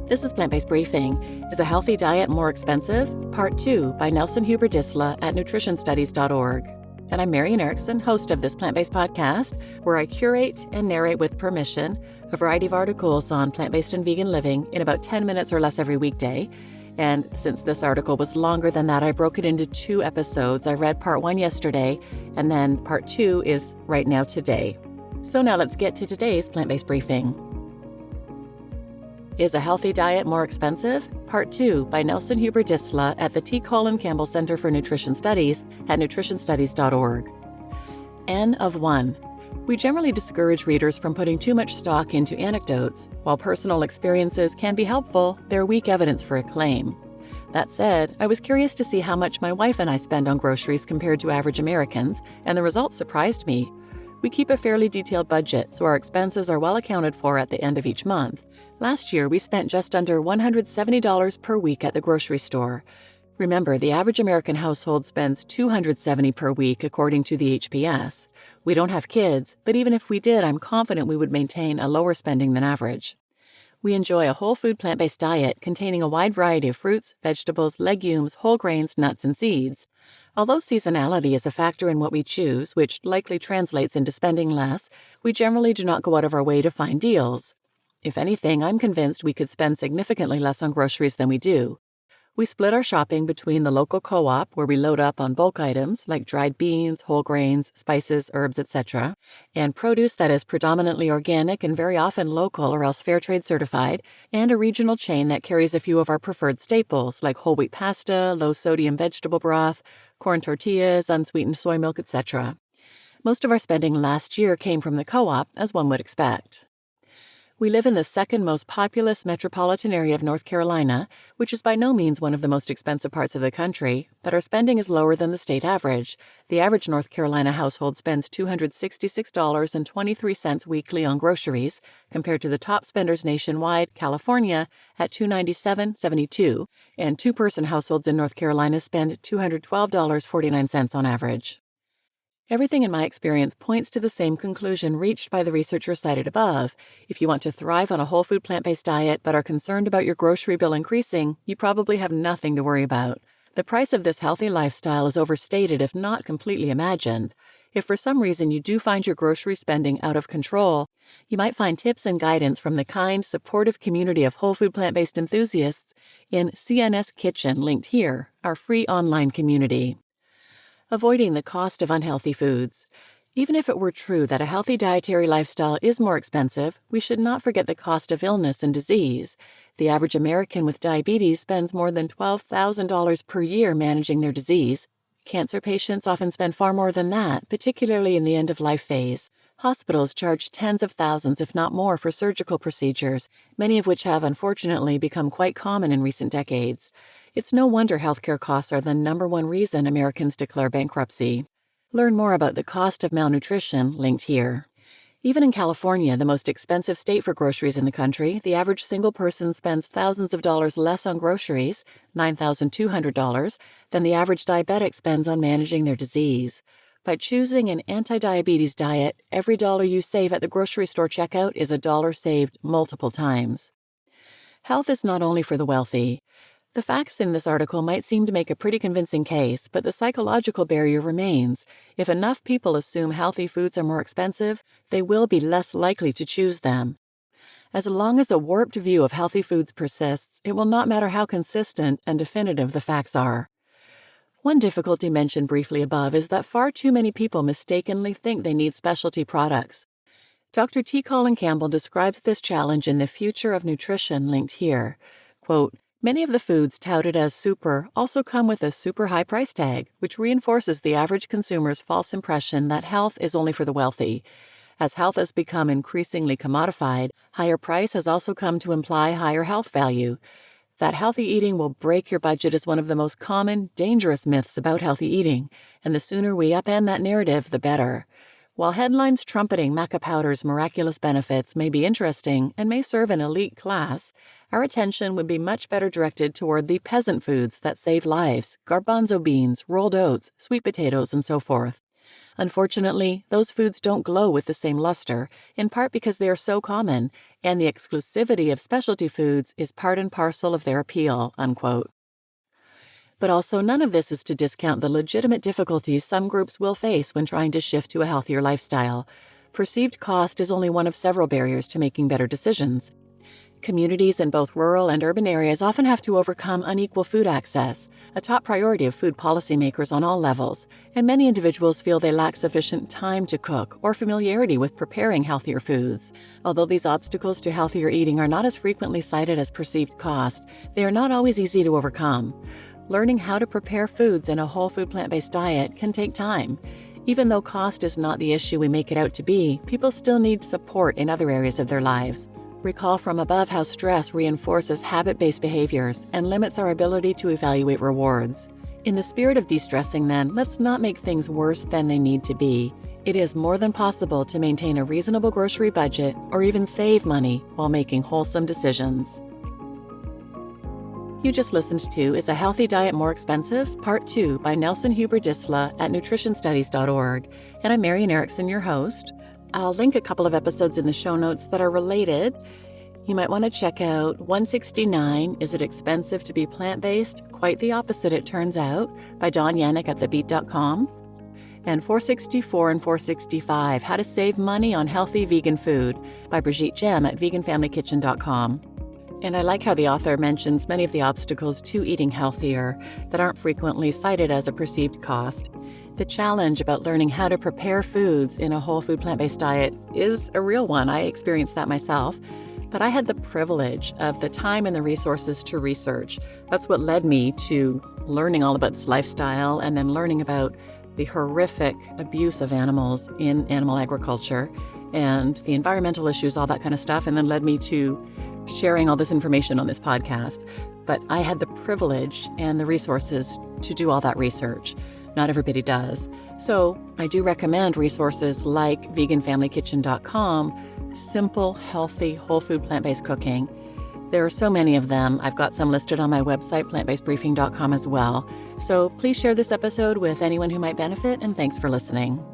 This is Plant-Based Briefing. Is a healthy diet more expensive? Part 2 by Nelson Huber-Disla at nutritionstudies.org. And I'm Marian Erickson, host of this plant-based podcast, where I curate and narrate with permission a variety of articles on plant-based and vegan living in about 10 minutes or less every weekday. And since this article was longer than that, I broke it into 2 episodes. I read part 1 yesterday, and then part 2 is right now today. So now let's get to today's plant-based briefing. Is a healthy diet more expensive? Part 2 by Nelson Huber-Disla at the Colin Campbell Center for Nutrition Studies at nutritionstudies.org. N of 1. We generally discourage readers from putting too much stock into anecdotes. While personal experiences can be helpful, they're weak evidence for a claim. That said, I was curious to see how much my wife and I spend on groceries compared to average Americans, and the results surprised me. We keep a fairly detailed budget, so our expenses are well accounted for at the end of each month. Last year, we spent just under $170 per week at the grocery store. Remember, the average American household spends $270 per week, according to the HPS. We don't have kids, but even if we did, I'm confident we would maintain a lower spending than average. We enjoy a whole food plant-based diet containing a wide variety of fruits, vegetables, legumes, whole grains, nuts, and seeds. Although seasonality is a factor in what we choose, which likely translates into spending less, we generally do not go out of our way to find deals. If anything, I'm convinced we could spend significantly less on groceries than we do. We split our shopping between the local co-op, where we load up on bulk items like dried beans, whole grains, spices, herbs, etc., and produce that is predominantly organic and very often local or else fair trade certified, and a regional chain that carries a few of our preferred staples like whole wheat pasta, low-sodium vegetable broth, corn tortillas, unsweetened soy milk, etc. Most of our spending last year came from the co-op, as one would expect. We live in the second most populous metropolitan area of North Carolina, which is by no means one of the most expensive parts of the country, but our spending is lower than the state average. The average North Carolina household spends $266.23 weekly on groceries, compared to the top spenders nationwide, California, at $297.72, and two-person households in North Carolina spend $212.49 on average. Everything in my experience points to the same conclusion reached by the researchers cited above. If you want to thrive on a whole food plant-based diet but are concerned about your grocery bill increasing, you probably have nothing to worry about. The price of this healthy lifestyle is overstated if not completely imagined. If for some reason you do find your grocery spending out of control, you might find tips and guidance from the kind, supportive community of whole food plant-based enthusiasts in CNS Kitchen, linked here, our free online community. Avoiding the cost of unhealthy foods. Even if it were true that a healthy dietary lifestyle is more expensive, we should not forget the cost of illness and disease. The average American with diabetes spends more than $12,000 per year managing their disease. Cancer patients often spend far more than that, particularly in the end-of-life phase. Hospitals charge tens of thousands, if not more, for surgical procedures, many of which have unfortunately become quite common in recent decades. It's no wonder healthcare costs are the #1 reason Americans declare bankruptcy. Learn more about the cost of malnutrition, linked here. Even in California, the most expensive state for groceries in the country, the average single person spends thousands of dollars less on groceries, $9,200, than the average diabetic spends on managing their disease. By choosing an anti-diabetes diet, every dollar you save at the grocery store checkout is a dollar saved multiple times. Health is not only for the wealthy. The facts in this article might seem to make a pretty convincing case, but the psychological barrier remains. If enough people assume healthy foods are more expensive, they will be less likely to choose them. As long as a warped view of healthy foods persists, it will not matter how consistent and definitive the facts are. One difficulty mentioned briefly above is that far too many people mistakenly think they need specialty products. Dr. Colin Campbell describes this challenge in The Future of Nutrition, linked here. Quote, "Many of the foods touted as super also come with a super high price tag, which reinforces the average consumer's false impression that health is only for the wealthy. As health has become increasingly commodified, higher price has also come to imply higher health value. That healthy eating will break your budget is one of the most common, dangerous myths about healthy eating, and the sooner we upend that narrative, the better. While headlines trumpeting maca powder's miraculous benefits may be interesting and may serve an elite class, our attention would be much better directed toward the peasant foods that save lives, garbanzo beans, rolled oats, sweet potatoes, and so forth. Unfortunately, those foods don't glow with the same luster, in part because they are so common, and the exclusivity of specialty foods is part and parcel of their appeal, unquote. But also, none of this is to discount the legitimate difficulties some groups will face when trying to shift to a healthier lifestyle. Perceived cost is only one of several barriers to making better decisions. Communities in both rural and urban areas often have to overcome unequal food access, a top priority of food policymakers on all levels, and many individuals feel they lack sufficient time to cook or familiarity with preparing healthier foods. Although these obstacles to healthier eating are not as frequently cited as perceived cost, they are not always easy to overcome. Learning how to prepare foods in a whole food plant-based diet can take time. Even though cost is not the issue we make it out to be, people still need support in other areas of their lives. Recall from above how stress reinforces habit-based behaviors and limits our ability to evaluate rewards. In the spirit of de-stressing, then, let's not make things worse than they need to be. It is more than possible to maintain a reasonable grocery budget or even save money while making wholesome decisions. You just listened to Is a Healthy Diet More Expensive? Part 2 by Nelson Huber-Disla at nutritionstudies.org. And I'm Marian Erickson, your host. I'll link a couple of episodes in the show notes that are related. You might want to check out 169, Is It Expensive to Be Plant-Based? Quite the Opposite, It Turns Out, by Dawn Yannick at thebeat.com. And 464 and 465, How to Save Money on Healthy Vegan Food, by Brigitte Gem at veganfamilykitchen.com. And I like how the author mentions many of the obstacles to eating healthier that aren't frequently cited as a perceived cost. The challenge about learning how to prepare foods in a whole food plant-based diet is a real one. I experienced that myself, but I had the privilege of the time and the resources to research. That's what led me to learning all about this lifestyle and then learning about the horrific abuse of animals in animal agriculture and the environmental issues, all that kind of stuff, and then led me to sharing all this information on this podcast. But I had the privilege and the resources to do all that research. Not everybody does. So I do recommend resources like veganfamilykitchen.com, simple, healthy, whole food, plant-based cooking. There are so many of them. I've got some listed on my website, plantbasedbriefing.com as well. So please share this episode with anyone who might benefit, and thanks for listening.